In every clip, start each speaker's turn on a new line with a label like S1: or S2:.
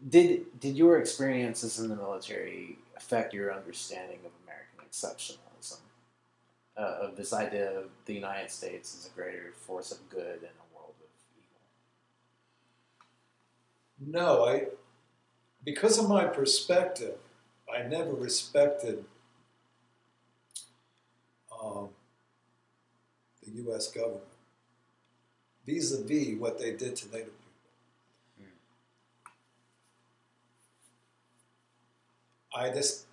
S1: Did your experiences in the military affect your understanding of American exceptionalism, of this idea of the United States as a greater force of good in a world of
S2: No, because of my perspective, I never respected um, the U.S. government vis-a-vis what they did to Native people.
S1: evil?
S2: I just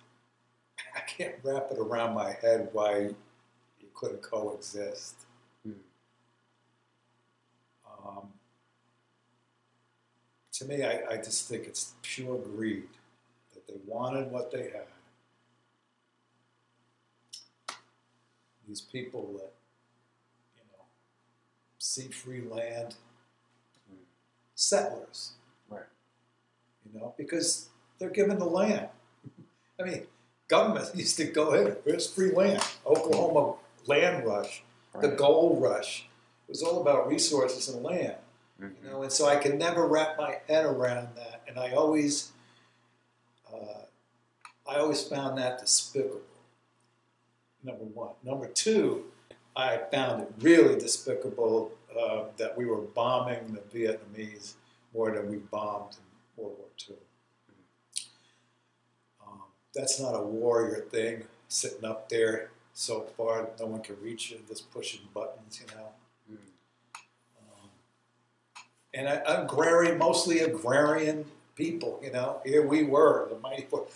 S2: I can't wrap it around my head why you couldn't coexist.
S1: Mm.
S2: Um, to me, I just think it's pure greed that they wanted what they had. These people that, you know, see free land,
S1: Mm.
S2: settlers,
S1: Right.
S2: you know, because they're given the land. I mean, government used to go, hey, here's free land. Oklahoma land rush, the
S1: Right.
S2: gold rush. It was all about resources and land,
S1: Mm-hmm.
S2: you know, and so I could never wrap my head around that. And I always found that despicable, number one. Number two, I found it really despicable that we were bombing the Vietnamese more than we bombed in World War II. That's not a warrior thing, sitting up there so far no one can reach you, just pushing buttons, you know.
S1: Mm.
S2: And agrarian, mostly agrarian people, you know. Here we were, the mighty four.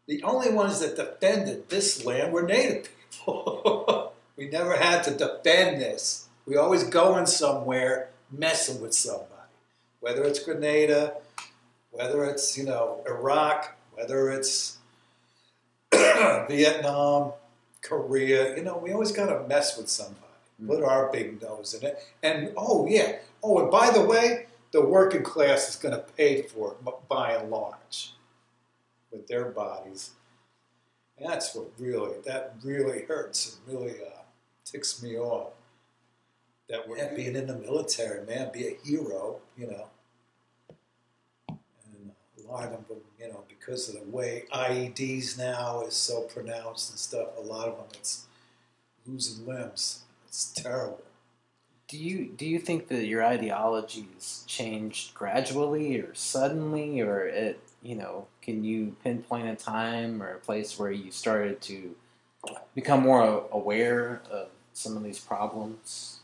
S2: The only ones that defended this land were Native people. We never had to defend this. We always going somewhere, messing with somebody. Whether it's Grenada, whether it's, you know, Iraq, whether it's Vietnam, Korea, you know, we always got to mess with somebody. Put our big nose in it. And, oh, yeah. Oh, and by the way, the working class is going to pay for it by and large with their bodies. And that's what that really hurts and really ticks me off. That we're being in the military, man, be a hero, you know. And a lot of them, you know, because of the way IEDs now is so pronounced and stuff, a lot of them, it's losing limbs. It's terrible.
S1: Do you think that your ideologies changed gradually or suddenly, or can you pinpoint a time or a place where you started to become more aware of some of these problems?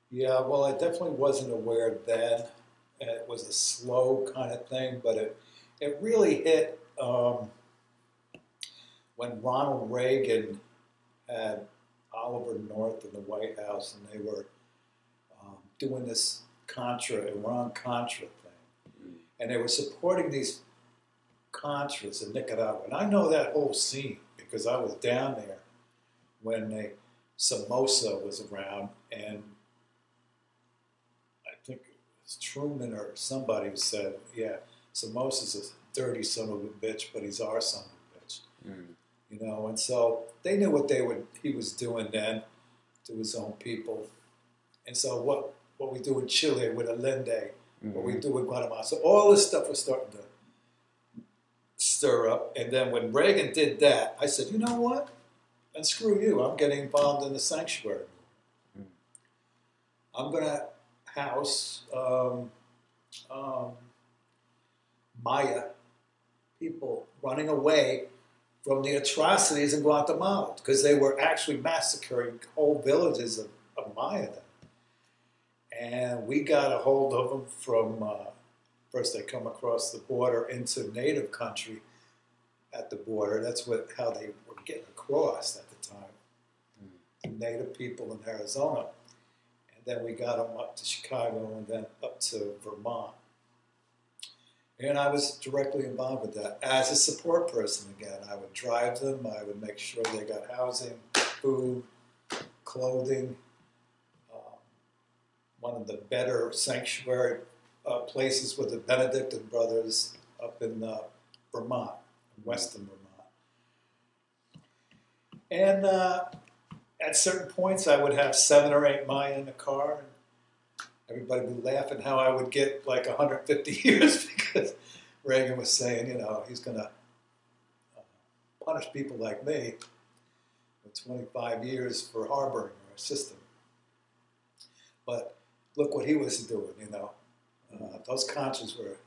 S2: Yeah, well, I definitely wasn't aware then. It was a slow kind of thing, but it really hit when Ronald Reagan had Oliver North in the White House, and they were doing this Iran-Contra thing. And they were supporting these Contras in Nicaragua. And I know that whole scene because I was down there when Somoza was around, and I think it was Truman or somebody who said, yeah, Somoza's a dirty son of a bitch, but he's our son of a bitch.
S1: Mm.
S2: You know, and so they knew what he was doing then to his own people. And so what we do in Chile with Allende, what we do in Guatemala. So all this stuff was starting to stir up. And then when Reagan did that, I said, you know what? And screw you, I'm getting involved in the sanctuary. I'm going to house Maya people running away from the atrocities in Guatemala, because they were actually massacring whole villages of Maya then. And we got a hold of them from, first they come across the border into native country at the border. That's how they were getting across at the time, the native people in Arizona. And then we got them up to Chicago and then up to Vermont. And I was directly involved with that as a support person again. I would drive them. I would make sure they got housing, food, clothing. One of the better sanctuary places was the Benedictine brothers up in Vermont, western Vermont. And at certain points, I would have 7 or 8 Maya in the car. And everybody would be laughing how I would get like 150 years because Reagan was saying, he's going to punish people like me with 25 years for harboring our system. But look what he was doing, those consciences were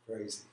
S2: crazy.